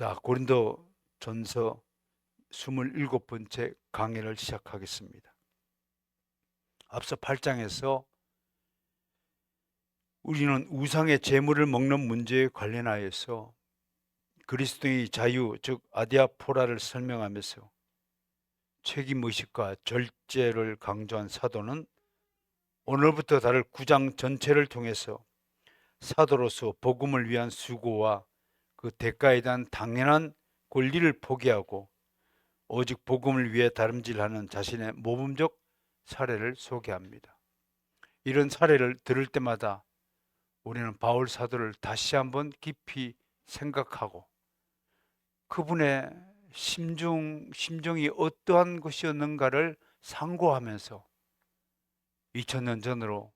자, 고린도 전서 27번째 강해를 시작하겠습니다. 앞서 8장에서 우리는 우상의 제물을 먹는 문제에 관련하여서 그리스도의 자유, 즉 아디아포라를 설명하면서 책임의식과 절제를 강조한 사도는 오늘부터 다룰 9장 전체를 통해서 사도로서 복음을 위한 수고와 그 대가에 대한 당연한 권리를 포기하고 오직 복음을 위해 다름질하는 자신의 모범적 사례를 소개합니다. 이런 사례를 들을 때마다 우리는 바울 사도를 다시 한번 깊이 생각하고 그분의 심정이 어떠한 것이었는가를 상고하면서 2000년 전으로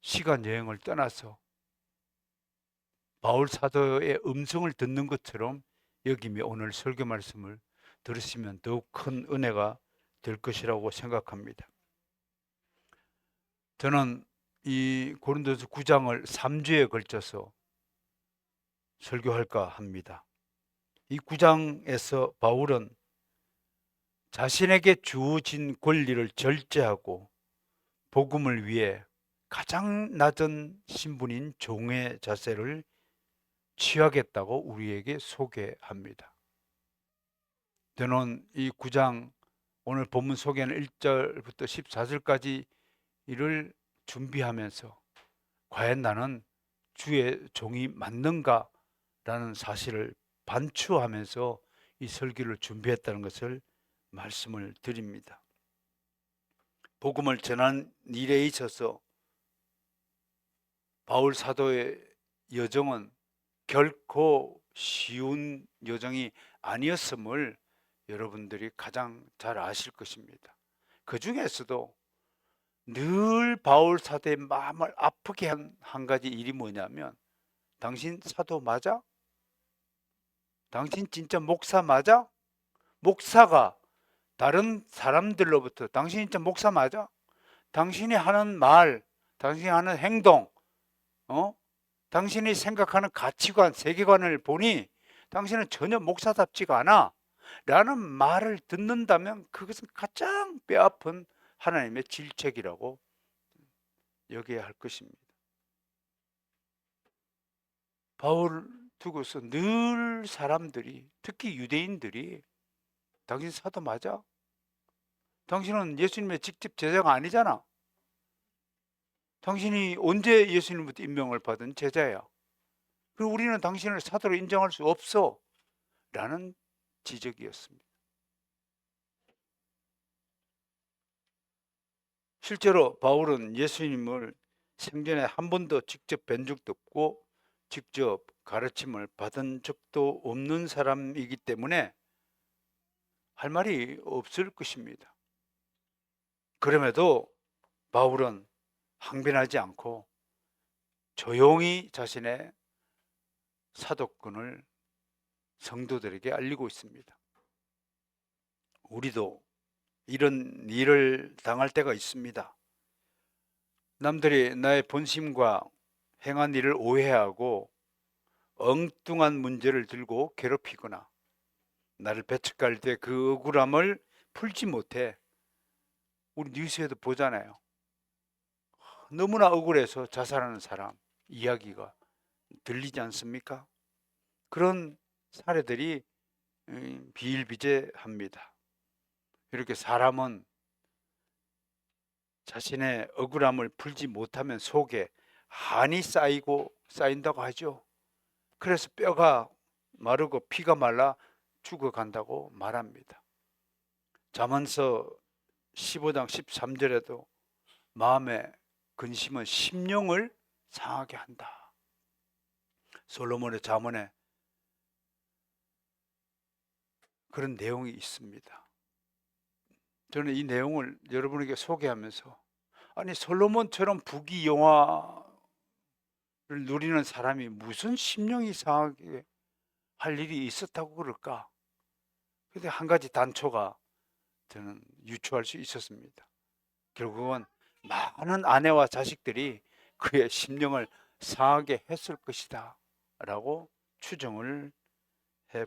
시간 여행을 떠나서 바울 사도의 음성을 듣는 것처럼 여기며 오늘 설교 말씀을 들으시면 더욱 큰 은혜가 될 것이라고 생각합니다. 저는 이 고린도서 9장을 3주에 걸쳐서 설교할까 합니다. 이 9장에서 바울은 자신에게 주어진 권리를 절제하고 복음을 위해 가장 낮은 신분인 종의 자세를 취하겠다고 우리에게 소개합니다. 저는 이 9장 오늘 본문 소개하는 1절부터 14절까지 이를 준비하면서 과연 나는 주의 종이 맞는가라는 사실을 반추하면서 이 설교를 준비했다는 것을 말씀을 드립니다. 복음을 전한 일에 있어서 바울 사도의 여정은 결코 쉬운 여정이 아니었음을 여러분들이 가장 잘 아실 것입니다. 그 중에서도 늘 바울 사도의 마음을 아프게 한 가지 일이 뭐냐면, 당신 사도 맞아? 당신 진짜 목사 맞아? 목사가 다른 사람들로부터 당신 진짜 목사 맞아? 당신이 하는 말, 당신이 하는 행동, 당신이 생각하는 가치관, 세계관을 보니 당신은 전혀 목사답지가 않아 라는 말을 듣는다면 그것은 가장 뼈아픈 하나님의 질책이라고 여겨야 할 것입니다. 바울 두고서 늘 사람들이, 특히 유대인들이 당신 사도 맞아? 당신은 예수님의 직접 제자가 아니잖아. 당신이 언제 예수님부터 임명을 받은 제자야. 그리고 우리는 당신을 사도로 인정할 수 없어 라는 지적이었습니다. 실제로 바울은 예수님을 생전에 한 번도 직접 뵌 적도 없고 직접 가르침을 받은 적도 없는 사람이기 때문에 할 말이 없을 것입니다. 그럼에도 바울은 항변하지 않고 조용히 자신의 사도권을 성도들에게 알리고 있습니다. 우리도 이런 일을 당할 때가 있습니다. 남들이 나의 본심과 행한 일을 오해하고 엉뚱한 문제를 들고 괴롭히거나 나를 배척할 때 그 억울함을 풀지 못해. 우리 뉴스에도 보잖아요. 너무나 억울해서 자살하는 사람 이야기가 들리지 않습니까? 그런 사례들이 비일비재합니다. 이렇게 사람은 자신의 억울함을 풀지 못하면 속에 한이 쌓인다고 하죠. 그래서 뼈가 마르고 피가 말라 죽어간다고 말합니다. 잠언서 15장 13절에도 마음의 근심은 심령을 상하게 한다. 솔로몬의 잠언에 그런 내용이 있습니다. 저는 이 내용을 여러분에게 소개하면서, 아니 솔로몬처럼 부귀영화를 누리는 사람이 무슨 심령이 상하게 할 일이 있었다고 그럴까? 근데 한 가지 단초가 저는 유추할 수 있었습니다. 결국은 많은 아내와 자식들이 그의 심령을 상하게 했을 것이다 라고 추정을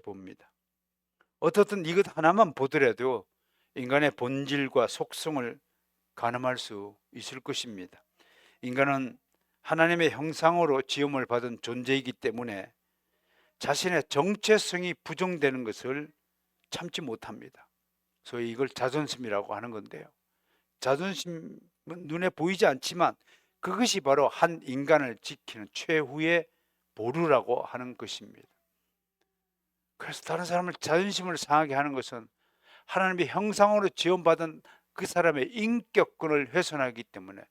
봅니다. 어떻든 이것 하나만 보더라도 인간의 본질과 속성을 가늠할 수 있을 것입니다. 인간은 하나님의 형상으로 지음을 받은 존재이기 때문에 자신의 정체성이 부정되는 것을 참지 못합니다. 소위 이걸 자존심이라고 하는 건데요. 자존심은 눈에 보이지 않지만 그것이 바로 한 인간을 지키는 최후의 보루라고 하는 것입니다. 그래서 다른 사람을 자존심을 상하게 하는 것은 하나님의 형상으로 지음받은 그 사람의 인격권을 훼손하기 때문에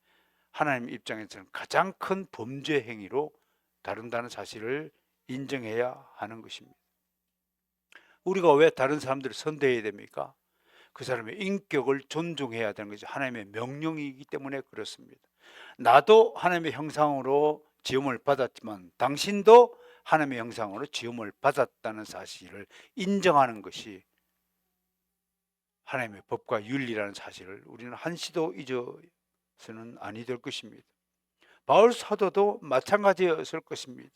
하나님 입장에서는 가장 큰 범죄 행위로 다룬다는 사실을 인정해야 하는 것입니다. 우리가 왜 다른 사람들을 선대해야 됩니까? 그 사람의 인격을 존중해야 되는 것이 하나님의 명령이기 때문에 그렇습니다. 나도 하나님의 형상으로 지음을 받았지만 당신도 하나님의 형상으로 지음을 받았다는 사실을 인정하는 것이 하나님의 법과 윤리라는 사실을 우리는 한시도 잊어서는 아니 될 것입니다. 바울 사도도 마찬가지였을 것입니다.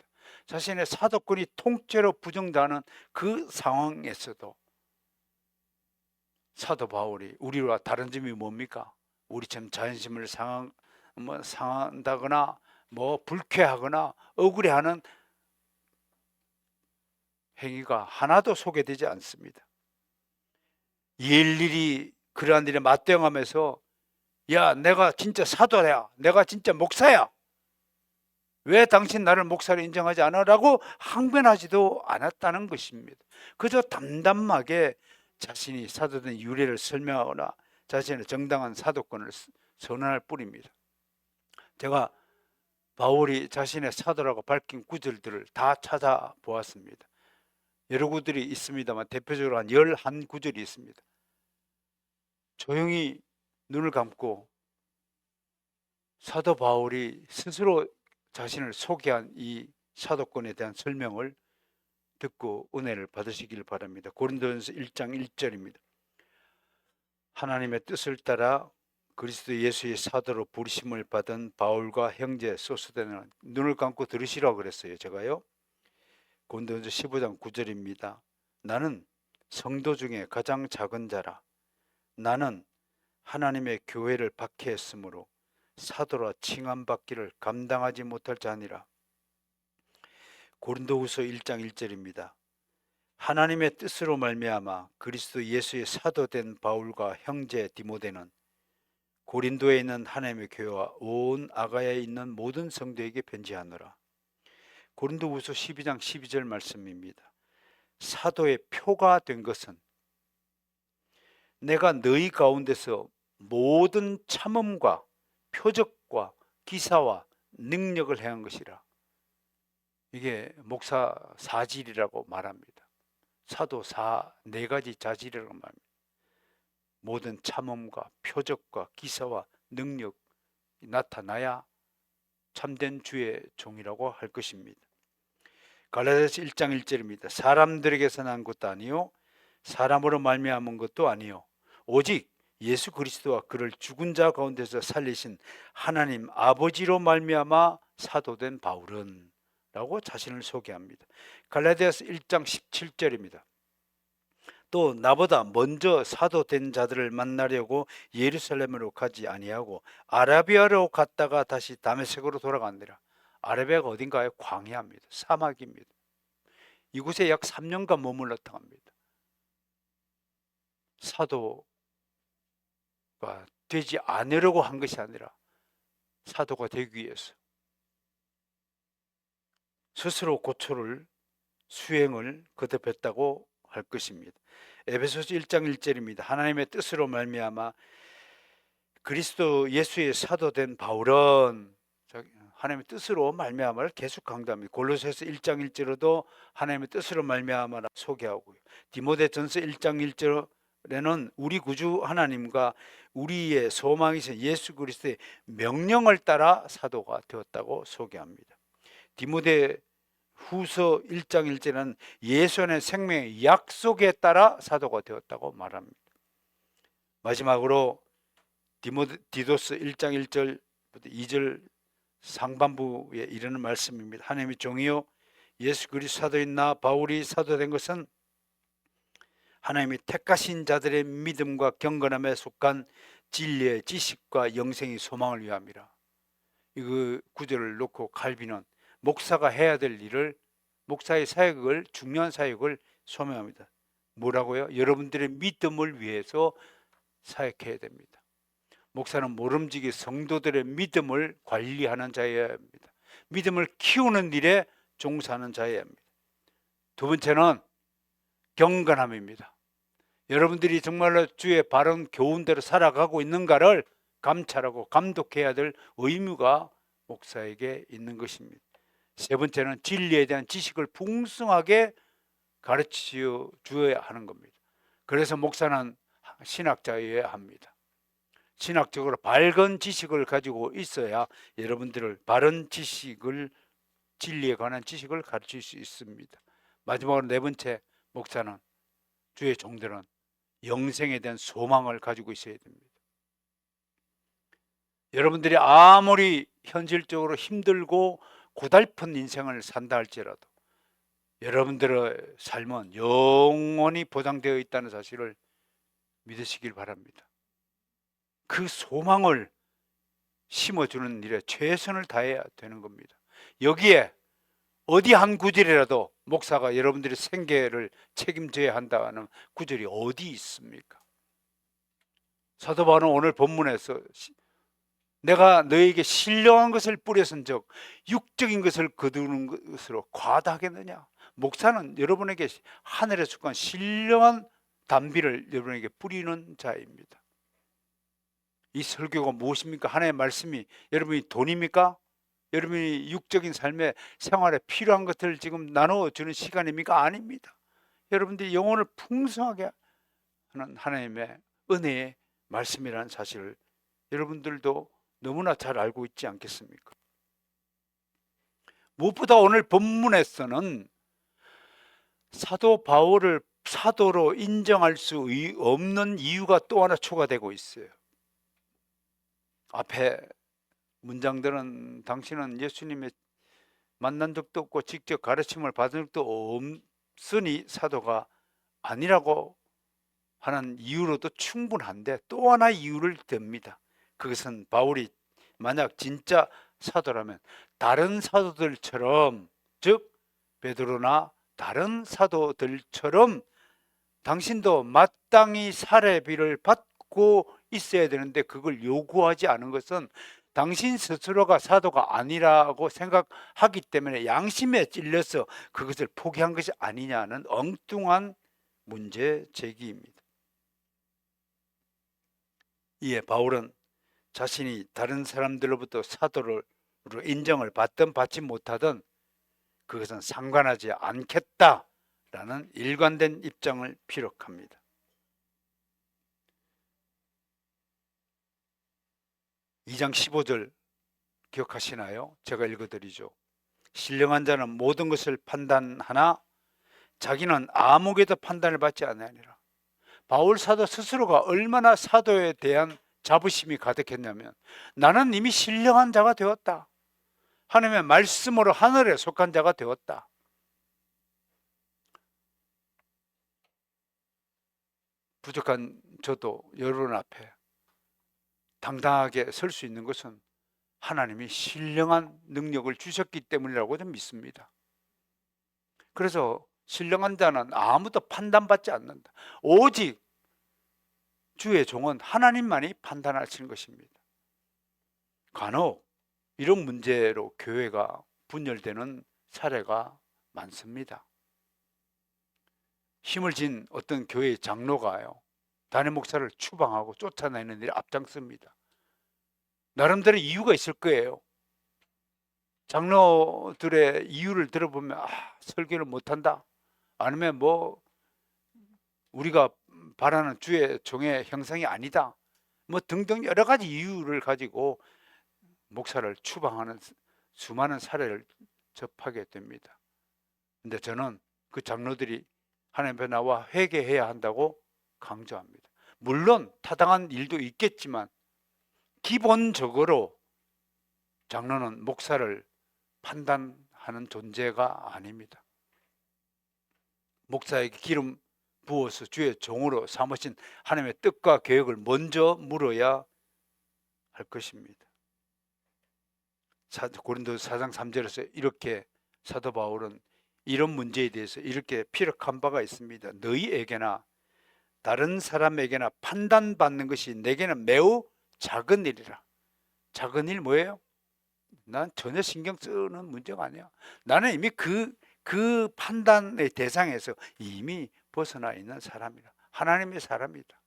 자신의 사도권이 통째로 부정당하는 그 상황에서도 사도 바울이 우리와 다른 점이 뭡니까? 우리처럼 자존심을 상한다거나 불쾌하거나 억울해하는 행위가 하나도 소개되지 않습니다. 일일이 그러한 일에 맞대응하면서 야, 내가 진짜 사도야, 내가 진짜 목사야, 왜 당신 나를 목사로 인정하지 않아? 라고 항변하지도 않았다는 것입니다. 그저 담담하게 자신이 사도된 유래를 설명하거나 자신의 정당한 사도권을 선언할 뿐입니다. 제가 바울이 자신의 사도라고 밝힌 구절들을 다 찾아보았습니다. 여러 구절이 있습니다만 대표적으로 한 11구절이 있습니다. 조용히 눈을 감고 사도 바울이 스스로 자신을 소개한 이 사도권에 대한 설명을 듣고 은혜를 받으시길 바랍니다. 고린도전서 1장 1절입니다. 하나님의 뜻을 따라 그리스도 예수의 사도로 부르심을 받은 바울과 형제 소스데는, 눈을 감고 들으시라고 그랬어요. 제가요. 고린도전서 15장 9절입니다. 나는 성도 중에 가장 작은 자라. 나는 하나님의 교회를 박해했으므로 사도라 칭함받기를 감당하지 못할 자니라. 고린도후서 1장 1절입니다. 하나님의 뜻으로 말미암아 그리스도 예수의 사도된 바울과 형제 디모데는 고린도에 있는 하나님의 교회와 온 아가야에 있는 모든 성도에게 편지하노라. 고린도후서 12장 12절 말씀입니다. 사도의 표가 된 것은 내가 너희 가운데서 모든 참음과 표적과 기사와 능력을 행한 것이라. 이게 목사 사질이라고 말합니다. 사도 네 가지 자질이라고 말합니다. 모든 참음과 표적과 기사와 능력이 나타나야 참된 주의 종이라고 할 것입니다. 갈라디아서 1장 1절입니다. 사람들에게서 난 것도 아니요 사람으로 말미암은 것도 아니요 오직 예수 그리스도와 그를 죽은 자 가운데서 살리신 하나님 아버지로 말미암아 사도된 바울은 라고 자신을 소개합니다. 갈라디아서 1장 17절입니다. 또 나보다 먼저 사도된 자들을 만나려고 예루살렘으로 가지 아니하고 아라비아로 갔다가 다시 다메섹으로 돌아가니라. 아라비아가 어딘가에 광야입니다. 사막입니다. 이곳에 약 3년간 머물렀다 합니다. 사도가 되지 않으려고 한 것이 아니라 사도가 되기 위해서 스스로 고초를 수행을 거듭했다고 할 것입니다. 에베소서 1장 1절입니다. 하나님의 뜻으로 말미암아 그리스도 예수의 사도된 바울은, 하나님의 뜻으로 말미암아를 계속 강조합니다. 골로새서 1장 1절에도 하나님의 뜻으로 말미암아라 소개하고요. 디모데전서 1장 1절에는 우리 구주 하나님과 우리의 소망이신 예수 그리스도의 명령을 따라 사도가 되었다고 소개합니다. 디모데 후서 1장 1절은 예수 안의 생명의 약속에 따라 사도가 되었다고 말합니다. 마지막으로 디도스 1장 1절부터 2절 상반부에 이르는 말씀입니다. 하나님의 종이요 예수 그리스도 사도인 나 바울이 사도된 것은 하나님이 택하신 자들의 믿음과 경건함에 속한 진리의 지식과 영생의 소망을 위함이라. 이 구절을 놓고 칼빈은 목사가 해야 될 일을, 목사의 사역을, 중요한 사역을 소명합니다. 뭐라고요? 여러분들의 믿음을 위해서 사역해야 됩니다. 목사는 모름지기 성도들의 믿음을 관리하는 자여야 합니다. 믿음을 키우는 일에 종사하는 자여야 합니다. 두 번째는 경건함입니다. 여러분들이 정말로 주의 바른 교훈대로 살아가고 있는가를 감찰하고 감독해야 될 의무가 목사에게 있는 것입니다. 세 번째는 진리에 대한 지식을 풍성하게 가르쳐 주어야 하는 겁니다. 그래서 목사는 신학자여야 합니다. 신학적으로 밝은 지식을 가지고 있어야 여러분들을 바른 지식을, 진리에 관한 지식을 가르칠 수 있습니다. 마지막으로 네 번째, 목사는, 주의 종들은 영생에 대한 소망을 가지고 있어야 됩니다. 여러분들이 아무리 현실적으로 힘들고 고달픈 인생을 산다 할지라도 여러분들의 삶은 영원히 보장되어 있다는 사실을 믿으시길 바랍니다. 그 소망을 심어주는 일에 최선을 다해야 되는 겁니다. 여기에 어디 한 구절이라도 목사가 여러분들의 생계를 책임져야 한다는 구절이 어디 있습니까? 사도 바울은 오늘 본문에서 내가 너에게 신령한 것을 뿌려선즉 육적인 것을 거두는 것으로 과다하겠느냐? 목사는 여러분에게 하늘에 속한 신령한 단비를 여러분에게 뿌리는 자입니다. 이 설교가 무엇입니까? 하나님의 말씀이 여러분이 돈입니까? 여러분이 육적인 삶의 생활에 필요한 것들을 지금 나눠주는 시간입니까? 아닙니다. 여러분들이 영혼을 풍성하게 하는 하나님의 은혜의 말씀이라는 사실을 여러분들도 너무나 잘 알고 있지 않겠습니까? 무엇보다 오늘 본문에서는 사도 바울을 사도로 인정할 수 없는 이유가 또 하나 초과되고 있어요. 앞에 문장들은 당신은 예수님의 만난 적도 없고 직접 가르침을 받은 적도 없으니 사도가 아니라고 하는 이유로도 충분한데 또 하나 이유를 듭니다. 그것은 바울이 만약 진짜 사도라면 다른 사도들처럼, 즉 베드로나 다른 사도들처럼 당신도 마땅히 살해비를 받고 있어야 되는데 그걸 요구하지 않은 것은 당신 스스로가 사도가 아니라고 생각하기 때문에 양심에 찔려서 그것을 포기한 것이 아니냐는 엉뚱한 문제 제기입니다. 이에 바울은 자신이 다른 사람들로부터 사도로 인정을 받든 받지 못하든 그것은 상관하지 않겠다라는 일관된 입장을 피력합니다. (2장 15절) 기억하시나요? 제가 읽어드리죠. 신령한 자는 모든 것을 판단하나 자기는 아무개도 판단을 받지 아니하니라. 바울 사도 스스로가 얼마나 사도에 대한 자부심이 가득했냐면 나는 이미 신령한 자가 되었다. 하나님의 말씀으로 하늘에 속한 자가 되었다. 부족한 저도 여러분 앞에 당당하게 설 수 있는 것은 하나님이 신령한 능력을 주셨기 때문이라고 좀 믿습니다. 그래서 신령한 자는 아무도 판단받지 않는다. 오직 주의 종은 하나님만이 판단하시는 것입니다. 간혹 이런 문제로 교회가 분열되는 사례가 많습니다. 힘을 진 어떤 교회의 장로가요, 담임 목사를 추방하고 쫓아내는 일에 앞장섭니다. 나름대로 이유가 있을 거예요. 장로들의 이유를 들어보면 설교를 못한다, 아니면 뭐 우리가 바라는 주의 종의 형상이 아니다, 뭐 등등 여러 가지 이유를 가지고 목사를 추방하는 수많은 사례를 접하게 됩니다. 근데 저는 그 장로들이 하나님 앞에 나와 회개해야 한다고 강조합니다. 물론 타당한 일도 있겠지만 기본적으로 장로는 목사를 판단하는 하는 존재가 아닙니다. 목사에게 기름 부어서 주의 종으로 삼으신 하나님의 뜻과 계획을 먼저 물어야 할 것입니다. 고린도서 4장 3절에서 이렇게 사도 바울은 이런 문제에 대해서 이렇게 피력한 바가 있습니다. 너희에게나 다른 사람에게나 판단받는 것이 내게는 매우 작은 일이라. 작은 일 뭐예요? 난 전혀 신경 쓰는 문제가 아니야. 나는 이미 그 판단의 대상에서 이미 벗어나 있는 사람이라. 하나님의 사람이다.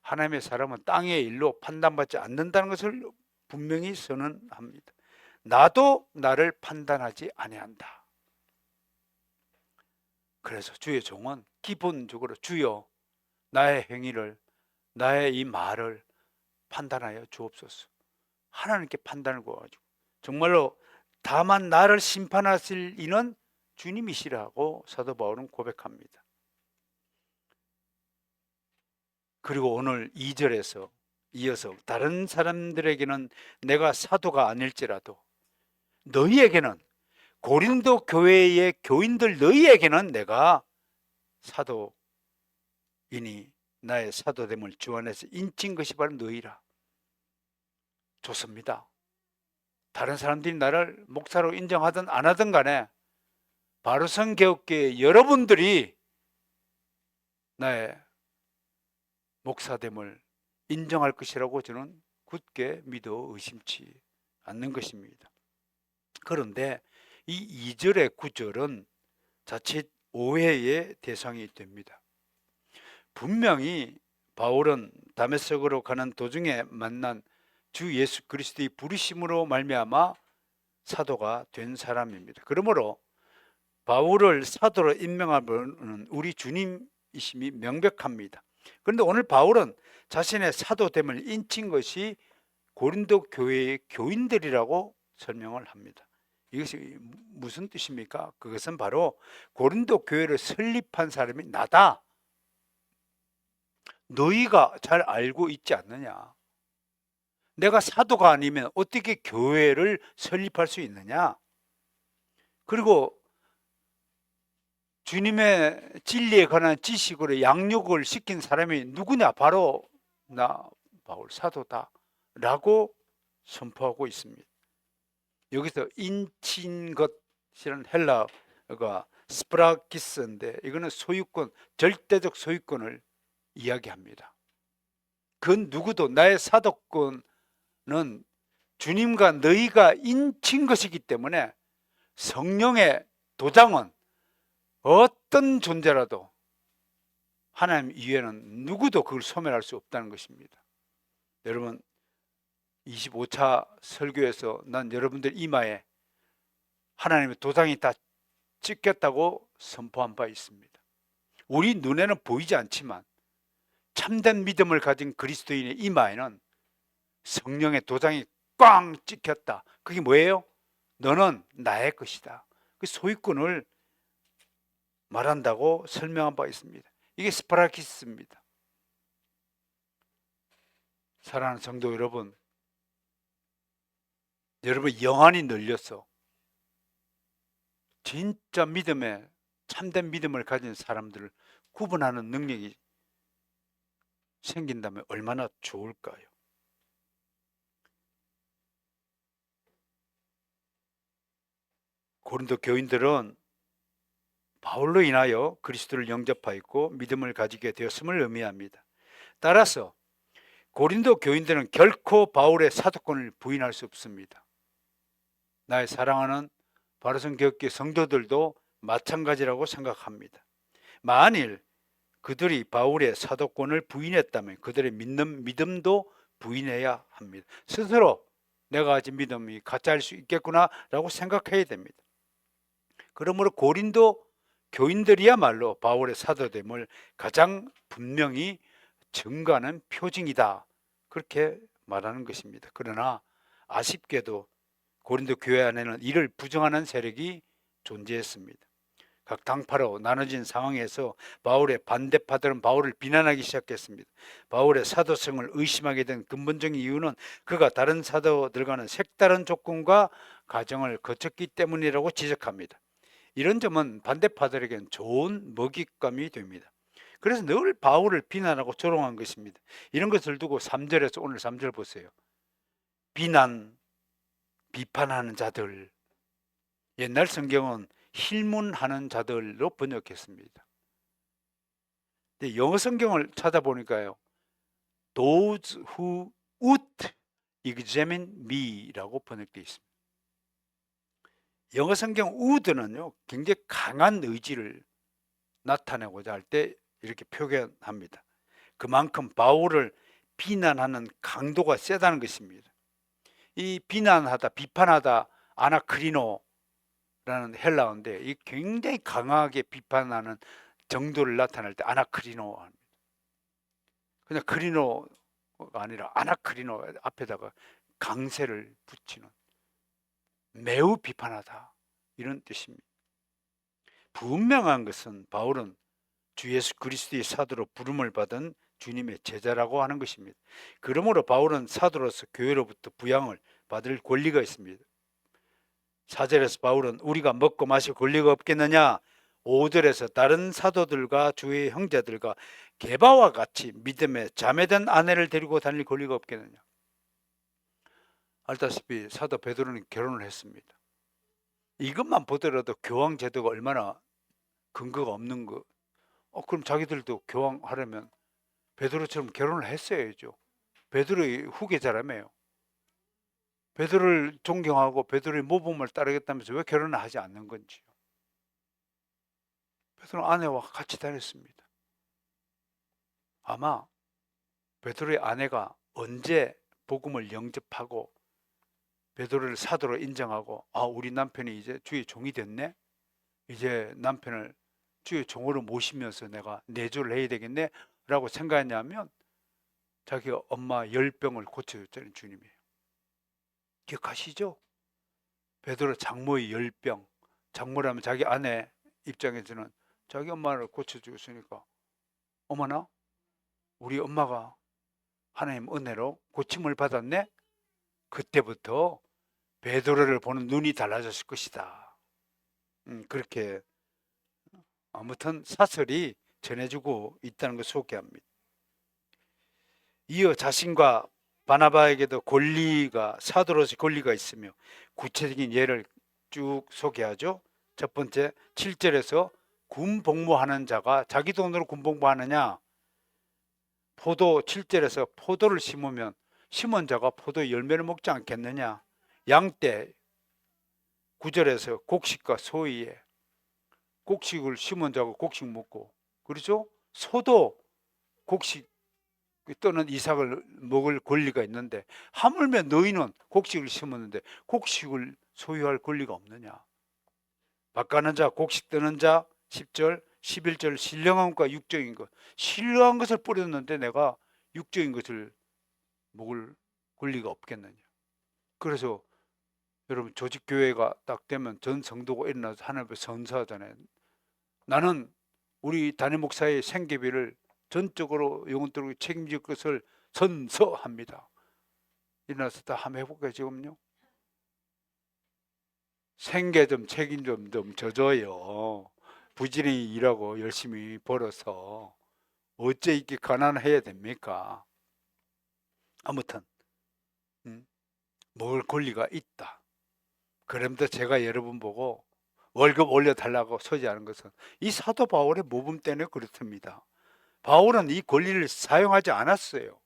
하나님의 사람은 땅의 일로 판단받지 않는다는 것을 분명히 선언합니다. 나도 나를 판단하지 아니한다. 그래서 주의 종은 기본적으로 주여 나의 행위를, 나의 이 말을 판단하여 주옵소서. 하나님께 판단을 구하가지고 정말로 다만 나를 심판하실 이는 주님이시라고 사도 바울은 고백합니다. 그리고 오늘 2절에서 이어서 다른 사람들에게는 내가 사도가 아닐지라도 너희에게는, 고린도 교회의 교인들 너희에게는 내가 사도이니 나의 사도됨을 주 안에서 인친 것이 바로 너희라. 좋습니다. 다른 사람들이 나를 목사로 인정하든 안 하든 간에 바로선 개혁교회 여러분들이 나의 목사됨을 인정할 것이라고 저는 굳게 믿어 의심치 않는 것입니다. 그런데 이 2절의 9절은 자칫 오해의 대상이 됩니다. 분명히 바울은 다메섹으로 가는 도중에 만난 주 예수 그리스도의 부르심으로 말미암아 사도가 된 사람입니다. 그러므로 바울을 사도로 임명하는 우리 주님이심이 명백합니다. 그런데 오늘 바울은 자신의 사도됨을 인친 것이 고린도 교회의 교인들이라고 설명을 합니다. 이것이 무슨 뜻입니까? 그것은 바로 고린도 교회를 설립한 사람이 나다. 너희가 잘 알고 있지 않느냐? 내가 사도가 아니면 어떻게 교회를 설립할 수 있느냐? 그리고 주님의 진리에 관한 지식으로 양육을 시킨 사람이 누구냐? 바로 나 바울 사도다 라고 선포하고 있습니다. 여기서 인친 것이라는 헬라어가 스프라키스인데 이거는 소유권, 절대적 소유권을 이야기합니다. 그 누구도 나의 사도권은 주님과 너희가 인친 것이기 때문에 성령의 도장은 어떤 존재라도 하나님 이외에는 누구도 그걸 소멸할 수 없다는 것입니다. 여러분 25차 설교에서 난 여러분들 이마에 하나님의 도장이 다 찍혔다고 선포한 바 있습니다. 우리 눈에는 보이지 않지만 참된 믿음을 가진 그리스도인의 이마에는 성령의 도장이 꽝 찍혔다. 그게 뭐예요? 너는 나의 것이다. 그 소유권을 말한다고 설명한 바 있습니다. 이게 스파라키스입니다. 사랑하는 성도 여러분, 여러분 영안이 늘려서 진짜 믿음에 참된 믿음을 가진 사람들을 구분하는 능력이 생긴다면 얼마나 좋을까요? 고린도 교인들은 바울로 인하여 그리스도를 영접하였고 믿음을 가지게 되었음을 의미합니다. 따라서 고린도 교인들은 결코 바울의 사도권을 부인할 수 없습니다. 나의 사랑하는 바로선 교회 성도들도 마찬가지라고 생각합니다. 만일 그들이 바울의 사도권을 부인했다면 그들의 믿는 믿음도 부인해야 합니다. 스스로 내가 가진 믿음이 가짜일 수 있겠구나 라고 생각해야 됩니다. 그러므로 고린도 교인들이야말로 바울의 사도됨을 가장 분명히 증거하는 표징이다, 그렇게 말하는 것입니다. 그러나 아쉽게도 고린도 교회 안에는 이를 부정하는 세력이 존재했습니다. 각 당파로 나눠진 상황에서 바울의 반대파들은 바울을 비난하기 시작했습니다. 바울의 사도성을 의심하게 된 근본적인 이유는 그가 다른 사도들과는 색다른 조건과 과정을 거쳤기 때문이라고 지적합니다. 이런 점은 반대파들에겐 좋은 먹잇감이 됩니다. 그래서 늘 바울을 비난하고 조롱한 것입니다. 이런 것을 두고 3절에서 오늘 3절 보세요. 비난, 비판하는 자들. 옛날 성경은 힐문하는 자들로 번역했습니다. 근데 영어 성경을 찾아보니까요. Those who would examine me라고 번역되어 있습니다. 영어 성경 would는요. 굉장히 강한 의지를 나타내고자 할 때 이렇게 표현합니다. 그만큼 바울을 비난하는 강도가 세다는 것입니다. 이 비난하다, 비판하다, 아나크리노라는 헬라어인데 이 굉장히 강하게 비판하는 정도를 나타낼 때 아나크리노 합니다. 그냥 크리노가 아니라 아나크리노 앞에다가 강세를 붙이는 매우 비판하다 이런 뜻입니다. 분명한 것은 바울은 주 예수 그리스도의 사도로 부름을 받은 주님의 제자라고 하는 것입니다. 그러므로 바울은 사도로서 교회로부터 부양을 받을 권리가 있습니다. 4절에서 바울은 우리가 먹고 마실 권리가 없겠느냐, 5절에서 다른 사도들과 주의 형제들과 게바와 같이 믿음에 자매된 아내를 데리고 다닐 권리가 없겠느냐. 알다시피 사도 베드로는 결혼을 했습니다. 이것만 보더라도 교황 제도가 얼마나 근거가 없는 거. 그럼 자기들도 교황하려면 베드로처럼 결혼을 했어야죠. 베드로의 후계자라며요. 베드로를 존경하고 베드로의 모범을 따르겠다면서 왜 결혼을 하지 않는 건지요. 베드로 아내와 같이 다녔습니다. 아마 베드로의 아내가 언제 복음을 영접하고 베드로를 사도로 인정하고 우리 남편이 이제 주의 종이 됐네. 이제 남편을 주의 종으로 모시면서 내가 내조를 해야 되겠네 라고 생각했냐면 자기 엄마 열병을 고쳐줬잖아요. 주님이에요. 기억하시죠? 베드로 장모의 열병. 장모라면 자기 아내 입장에서는 자기 엄마를 고쳐주셨으니까 어머나 우리 엄마가 하나님 은혜로 고침을 받았네. 그때부터 베드로를 보는 눈이 달라졌을 것이다. 그렇게 아무튼 사설이 전해주고 있다는 것을 소개합니다. 이어 자신과 바나바에게도 사도로서 권리가 있으며 구체적인 예를 쭉 소개하죠. 첫 번째 7절에서 군 복무하는 자가 자기 돈으로 군 복무하느냐. 7절에서 포도를 심으면 심은 자가 포도 열매를 먹지 않겠느냐. 양떼 9절에서 곡식과 소위에 곡식을 심은 자가 곡식 먹고, 그렇죠? 소도 곡식 또는 이삭을 먹을 권리가 있는데 하물며 너희는 곡식을 심었는데 곡식을 소유할 권리가 없느냐. 밭가는 자, 곡식 뜨는 자 10절, 11절 신령한 것과 육적인 것. 신령한 것을 뿌렸는데 내가 육적인 것을 먹을 권리가 없겠느냐. 그래서 여러분 조직교회가 딱 되면 전 성도가 일어나서 하나님 앞에 선서하잖아요. 나는 우리 담임 목사의 생계비를 전적으로 영혼적으로 책임질 것을 선서합니다. 일어나서 다 한번 해볼까요 지금요? 생계 좀 책임 좀 져줘요. 부지런히 일하고 열심히 벌어서 어째 이렇게 가난해야 됩니까? 아무튼 먹을 권리가 있다. 그런데 제가 여러분 보고 월급 올려달라고 소지하는 것은 이 사도 바울의 모범 때문에 그렇습니다. 바울은 이 권리를 사용하지 않았어요.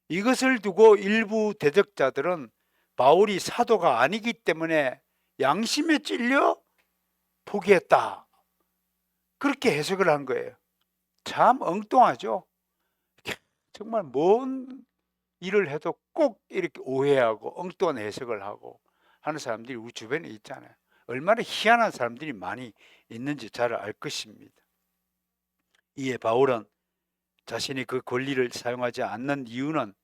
이것을 두고 일부 대적자들은 바울이 사도가 아니기 때문에 양심에 찔려 포기했다. 그렇게 해석을 한 거예요. 참 엉뚱하죠. 정말 뭔 일을 해도 꼭 이렇게 오해하고 엉뚱한 해석을 하고 하는 사람들이 우리 주변에 있잖아요. 얼마나 희한한 사람들이 많이 있는지 잘 알 것입니다. 이에 바울은 자신이 그 권리를 사용하지 않는 이유는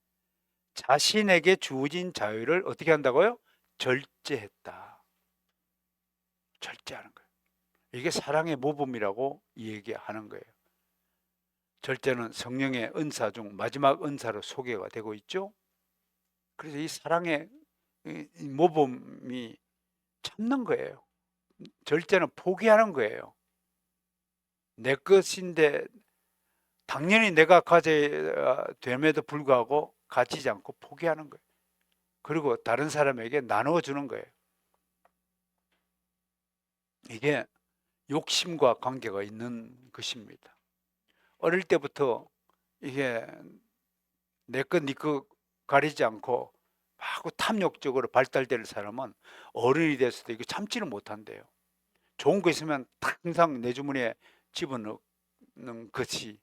자신에게 주어진 자유를 어떻게 한다고요? 절제했다. 절제하는 거예요. 이게 사랑의 모범이라고 얘기하는 거예요. 절제는 성령의 은사 중 마지막 은사로 소개가 되고 있죠. 그래서 이 사랑의 이 모범이 참는 거예요. 절제는 포기하는 거예요. 내 것인데 당연히 내가 가져야 됨에도 불구하고 가지지 않고 포기하는 거예요. 그리고 다른 사람에게 나누어 주는 거예요. 이게 욕심과 관계가 있는 것입니다. 어릴 때부터 이게 내 것, 네 것 가리지 않고 마구 탐욕적으로 발달되는 사람은 어른이 돼서도 이거 참지를 못한대요. 좋은 거 있으면 항상 내 주머니에 집어넣는 것이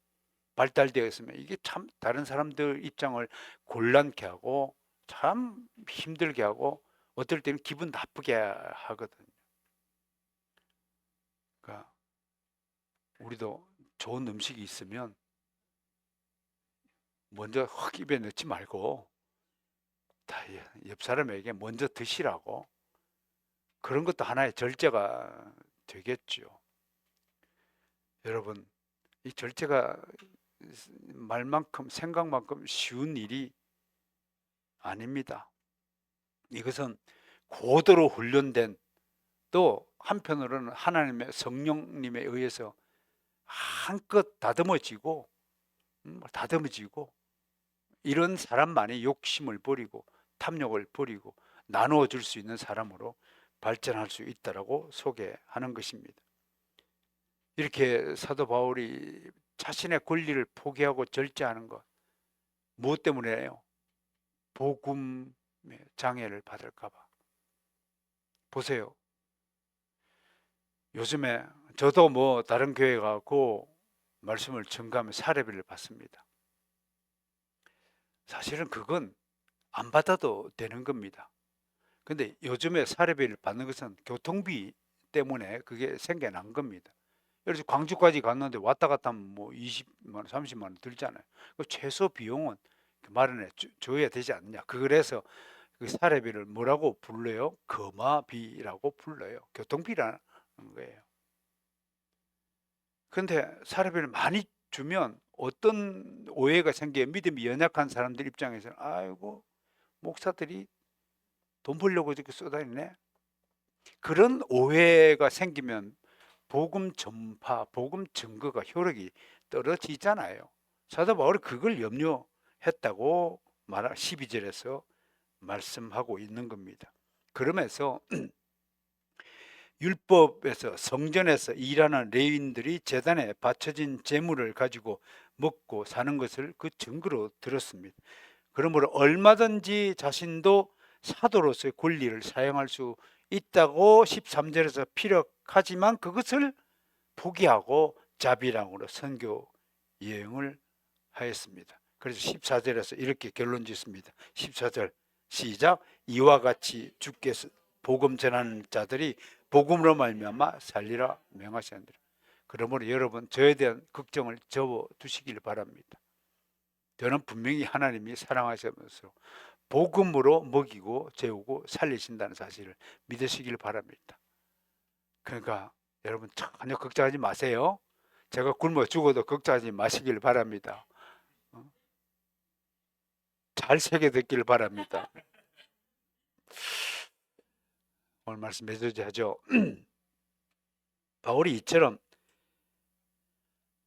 발달되어 있으면 이게 참 다른 사람들 입장을 곤란케 하고 참 힘들게 하고 어떨 때는 기분 나쁘게 하거든요. 그러니까 우리도 좋은 음식이 있으면 먼저 확 입에 넣지 말고 다 옆 사람에게 먼저 드시라고, 그런 것도 하나의 절제가 되겠죠. 여러분, 이 절제가 말만큼 생각만큼 쉬운 일이 아닙니다. 이것은 고도로 훈련된, 또 한편으로는 하나님의 성령님에 의해서 한껏 다듬어지고 이런 사람만이 욕심을 버리고 탐욕을 버리고 나누어 줄 수 있는 사람으로 발전할 수 있다라고 소개하는 것입니다. 이렇게 사도 바울이 자신의 권리를 포기하고 절제하는 것, 무엇 때문이에요? 복음의 장애를 받을까 봐. 보세요. 요즘에 저도 뭐 다른 교회 가고 말씀을 전가하면 사례비를 받습니다. 사실은 그건 안 받아도 되는 겁니다. 근데 요즘에 사례비를 받는 것은 교통비 때문에 그게 생겨난 겁니다. 그래서 광주까지 갔는데 왔다 갔다 하면 뭐 20만 원, 30만 원 들잖아요. 그 최소 비용은 마련해 줘야 되지 않느냐. 그래서 그 사례비를 뭐라고 불러요? 거마비라고 불러요. 교통비라는 거예요. 근데 사례비를 많이 주면 어떤 오해가 생겨요? 믿음이 연약한 사람들 입장에서는 아이고, 목사들이 돈 벌려고 저렇게 쏘다니네. 그런 오해가 생기면 복음 전파, 복음 증거가 효력이 떨어지잖아요. 사도 바울이 그걸 염려했다고 12절에서 말씀하고 있는 겁니다. 그러면서 율법에서 성전에서 일하는 레위인들이 제단에 바쳐진 제물을 가지고 먹고 사는 것을 그 증거로 들었습니다. 그러므로 얼마든지 자신도 사도로서의 권리를 사용할 수 있다고 13절에서 피력하지만 그것을 포기하고 자비랑으로 선교 여행을 하였습니다. 그래서 14절에서 이렇게 결론 짓습니다. 14절 시작. 이와 같이 주께서 복음 전하는 자들이 복음으로 말미암아 살리라 명하셨느니라. 그러므로 여러분, 저에 대한 걱정을 접어두시길 바랍니다. 저는 분명히 하나님이 사랑하시면서 복음으로 먹이고 재우고 살리신다는 사실을 믿으시길 바랍니다. 그러니까 여러분 전혀 걱정하지 마세요. 제가 굶어 죽어도 걱정하지 마시길 바랍니다. 잘 새겨 듣길 바랍니다. 오늘 말씀 매주하죠. 바울이 이처럼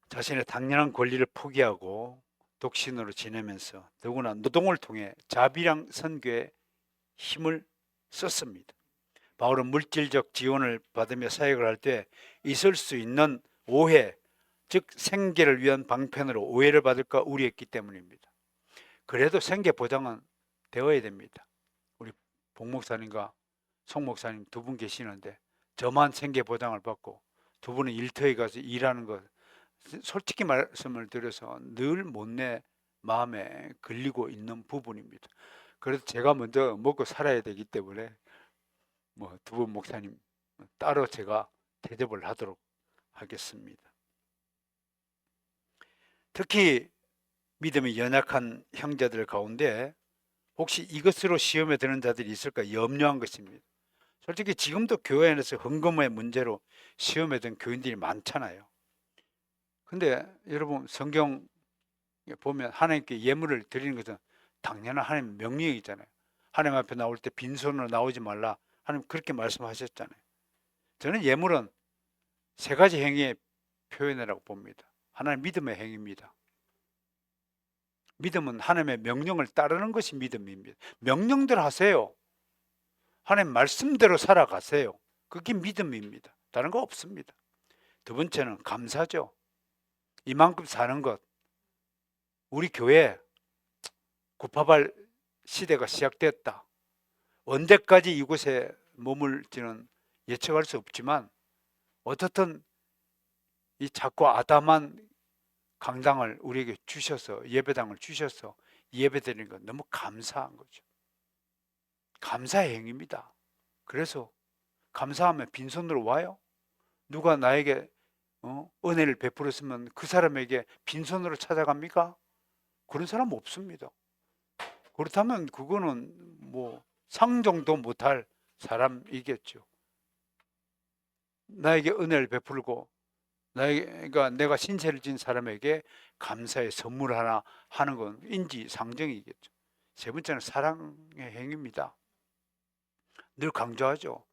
자신의 당연한 권리를 포기하고 독신으로 지내면서 더구나 노동을 통해 자비랑 선교에 힘을 썼습니다. 바울은 물질적 지원을 받으며 사역을 할 때 있을 수 있는 오해, 즉 생계를 위한 방편으로 오해를 받을까 우려했기 때문입니다. 그래도 생계 보장은 되어야 됩니다. 우리 복 목사님과 송 목사님 두 분 계시는데 저만 생계 보장을 받고 두 분은 일터에 가서 일하는 것, 솔직히 말씀을 드려서 늘 못내 마음에 걸리고 있는 부분입니다. 그래서 제가 먼저 먹고 살아야 되기 때문에 뭐 두 분 목사님 따로 제가 대접을 하도록 하겠습니다. 특히 믿음이 연약한 형제들 가운데 혹시 이것으로 시험에 드는 자들이 있을까 염려한 것입니다. 솔직히 지금도 교회 안에서 헌금의 문제로 시험에 든 교인들이 많잖아요. 근데 여러분 성경 보면 하나님께 예물을 드리는 것은 당연한 하나님 명령이잖아요. 하나님 앞에 나올 때 빈손으로 나오지 말라. 하나님 그렇게 말씀하셨잖아요. 저는 예물은 세 가지 행위의 표현이라고 봅니다. 하나는 믿음의 행위입니다. 믿음은 하나님의 명령을 따르는 것이 믿음입니다. 명령대로 하세요. 하나님 말씀대로 살아가세요. 그게 믿음입니다. 다른 거 없습니다. 두 번째는 감사죠. 이만큼 사는 것. 우리 교회 구파발 시대가 시작됐다. 언제까지 이곳에 머물지는 예측할 수 없지만 어떻든 이 자꾸 아담한 강당을 우리에게 주셔서 예배당을 주셔서 예배드리는 건 너무 감사한 거죠. 감사의 행위입니다. 그래서 감사하면 빈손으로 와요? 누가 나에게 은혜를 베풀었으면 그 사람에게 빈손으로 찾아갑니까? 그런 사람 없습니다. 그렇다면 그거는 뭐 상정도 못할 사람이겠죠. 나에게 은혜를 베풀고 그러니까 내가 신세를 진 사람에게 감사의 선물 하나 하는 건 인지상정이겠죠. 세 번째는 사랑의 행위입니다. 늘 강조하죠.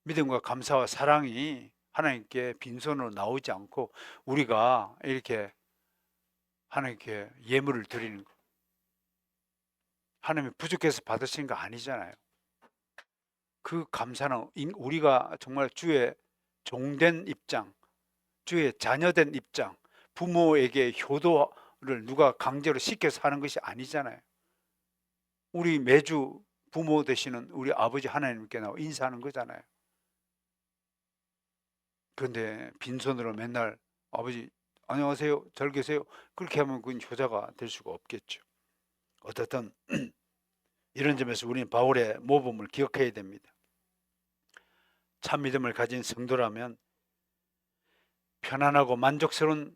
믿음과 감사와 사랑이 하나님께 빈손으로 나오지 않고 우리가 이렇게 하나님께 예물을 드리는 거. 하나님이 부족해서 받으신 거 아니잖아요. 그 감사는 우리가 정말 주의 종된 입장, 주의 자녀된 입장, 부모에게 효도를 누가 강제로 시켜서 하는 것이 아니잖아요. 우리 매주 부모 되시는 우리 아버지 하나님께 나와 인사하는 거잖아요. 그런데 빈손으로 맨날 아버지 안녕하세요, 잘 계세요, 그렇게 하면 그건 효자가 될 수가 없겠죠. 어떻든 이런 점에서 우리는 바울의 모범을 기억해야 됩니다. 참 믿음을 가진 성도라면 편안하고 만족스러운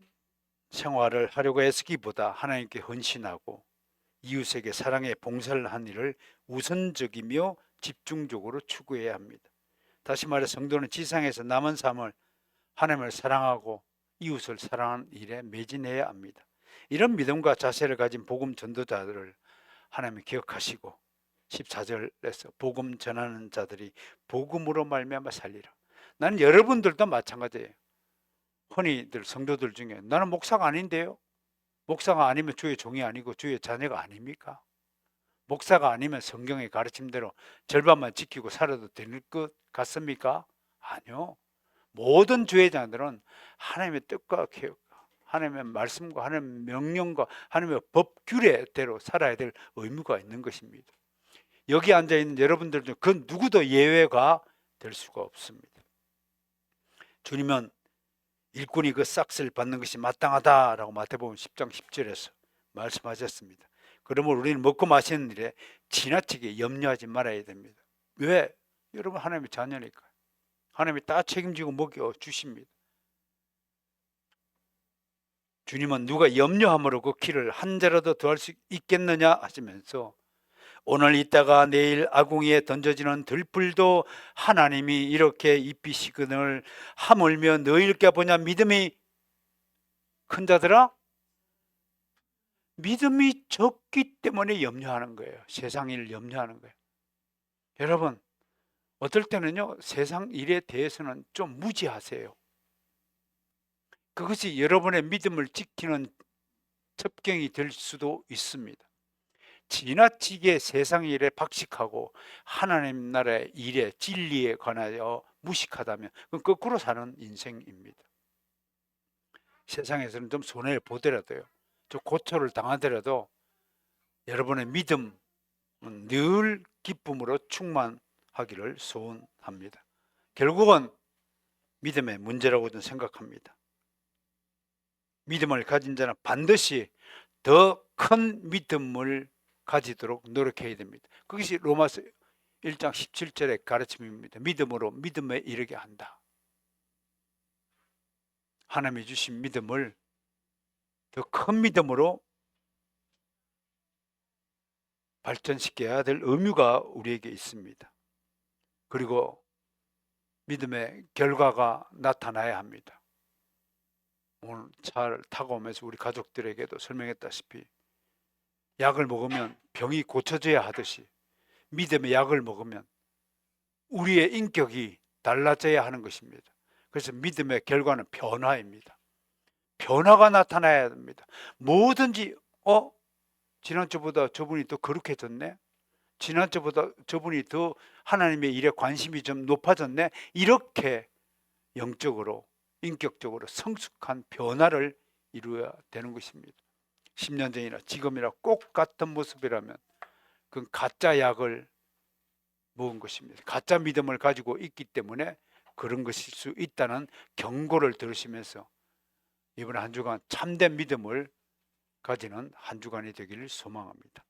생활을 하려고 애쓰기보다 하나님께 헌신하고 이웃에게 사랑의 봉사를 한 일을 우선적이며 집중적으로 추구해야 합니다. 다시 말해 성도는 지상에서 남은 삶을 하나님을 사랑하고 이웃을 사랑하는 일에 매진해야 합니다. 이런 믿음과 자세를 가진 복음 전도자들을 하나님이 기억하시고 14절에서 복음 전하는 자들이 복음으로 말미암아 살리라. 나는 여러분들도 마찬가지예요. 흔히들 성도들 중에 나는 목사가 아닌데요. 목사가 아니면 주의 종이 아니고 주의 자녀가 아닙니까? 목사가 아니면 성경의 가르침대로 절반만 지키고 살아도 될 것 같습니까? 아니요. 모든 주의 자들은 하나님의 뜻과 계획과 하나님의 말씀과 하나님의 명령과 하나님의 법 규례대로 살아야 될 의무가 있는 것입니다. 여기 앉아있는 여러분들 중 그 누구도 예외가 될 수가 없습니다. 주님은 일꾼이 그 싹을 받는 것이 마땅하다라고 마태복음 10장 10절에서 말씀하셨습니다. 그러므로 우리는 먹고 마시는 일에 지나치게 염려하지 말아야 됩니다. 왜? 여러분 하나님의 자녀니까. 하나님이 다 책임지고 먹여 주십니다. 주님은 누가 염려함으로 그 길을 한 자라도 더할 수 있겠느냐 하시면서 오늘 있다가 내일 아궁이에 던져지는 들불도 하나님이 이렇게 입히시거늘 하물며 너희일까 보냐. 믿음이 큰 자들아, 믿음이 적기 때문에 염려하는 거예요. 세상 일을 염려하는 거예요. 여러분 어떨 때는요 세상 일에 대해서는 좀 무지하세요. 그것이 여러분의 믿음을 지키는 첩경이 될 수도 있습니다. 지나치게 세상 일에 박식하고 하나님 나라의 일에 진리에 관하여 무식하다면 그건 거꾸로 사는 인생입니다. 세상에서는 좀 손해를 보더라도요, 좀 고초를 당하더라도 여러분의 믿음은 늘 기쁨으로 충만하기를 소원합니다. 결국은 믿음의 문제라고 저는 생각합니다. 믿음을 가진 자는 반드시 더 큰 믿음을 가지도록 노력해야 됩니다. 그것이 로마서 1장 17절의 가르침입니다. 믿음으로 믿음에 이르게 한다. 하나님이 주신 믿음을 더 큰 믿음으로 발전시켜야 될 의무가 우리에게 있습니다. 그리고 믿음의 결과가 나타나야 합니다. 오늘 차를 타고 오면서 우리 가족들에게도 설명했다시피 약을 먹으면 병이 고쳐져야 하듯이 믿음의 약을 먹으면 우리의 인격이 달라져야 하는 것입니다. 그래서 믿음의 결과는 변화입니다. 변화가 나타나야 합니다. 뭐든지 지난주보다 저분이 더 거룩해졌네. 지난주보다 저분이 더 하나님의 일에 관심이 좀 높아졌네. 이렇게 영적으로 인격적으로 성숙한 변화를 이루어야 되는 것입니다. 10년 전이나 지금이나 꼭 같은 모습이라면 그건 가짜 약을 먹은 것입니다. 가짜 믿음을 가지고 있기 때문에 그런 것일 수 있다는 경고를 들으시면서 이번 한 주간 참된 믿음을 가지는 한 주간이 되기를 소망합니다.